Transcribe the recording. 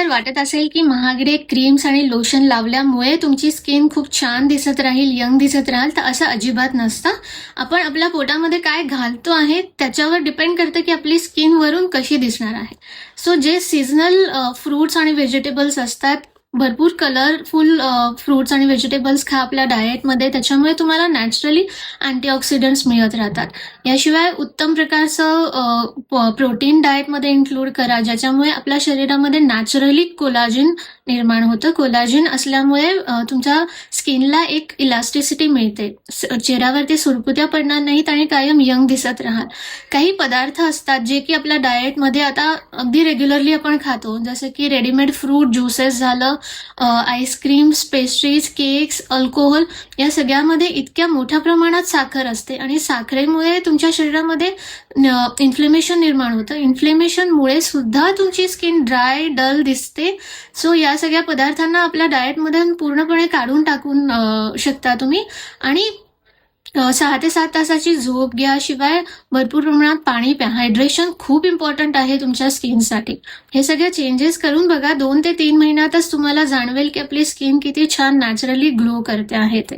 जर वाटत असेल की महागडे क्रीम्स आणि लोशन लावल्यामुळे तुमची स्किन खूप छान दिसत राहील, यंग दिसत राहाल, तर असं अजिबात नसतं. आपण आपल्या पोटामध्ये काय घालतो आहे त्याच्यावर डिपेंड करतं की आपली स्किन वरून कशी दिसणार आहे. सो जे सीझनल फ्रुट्स आणि व्हेजिटेबल्स असतात, भरपूर कलरफुल फ्रुट्स आणि व्हेजिटेबल्स खा आपल्या डाएटमध्ये. त्याच्यामुळे तुम्हाला नॅचरली अँटीऑक्सिडंट्स मिळत राहतात. याशिवाय उत्तम प्रकारचं प्रोटीन डाएटमध्ये इन्क्लूड करा, ज्याच्यामुळे आपल्या शरीरामध्ये नॅचरली कोलाजिन निर्माण होतं. कोलाजिन असल्यामुळे तुमच्या स्किनला एक इलास्टिसिटी मिळते. चेहऱ्यावरती सुरकुत्या पडणार नाहीत आणि कायम यंग दिसत राहाल. काही पदार्थ असतात जे की आपल्या डाएटमध्ये आता अगदी रेग्युलरली आपण खातो, जसं की रेडीमेड फ्रूट ज्युसेस झालं, आईस्क्रीम्स, पेस्ट्रीज, केक्स, अल्कोहोल, या सगळ्यामध्ये इतक्या मोठ्या प्रमाणात साखर असते आणि साखरेमुळे तुमच्या शरीरामध्ये इन्फ्लेमेशन निर्माण होतं. इन्फ्लेमेशनमुळे सुद्धा तुमची स्किन ड्राय, डल दिसते. सो या सगळ्या पदार्थांना आपल्या डाएटमधून पूर्णपणे काढून टाकून शकता तुम्ही. आणि 6 ते 7 तासाची झोप घ्या. शिवाय भरपूर प्रमाणात पाणी प्या. हायड्रेशन खूप इम्पॉर्टंट आहे तुमच्या स्किनसाठी. हे सगळे चेंजेस करून बघा. 2 ते 3 महिन्यातच तुम्हाला जाणवेल की आपली स्किन किती छान नॅचरली ग्लो करते आहे ते.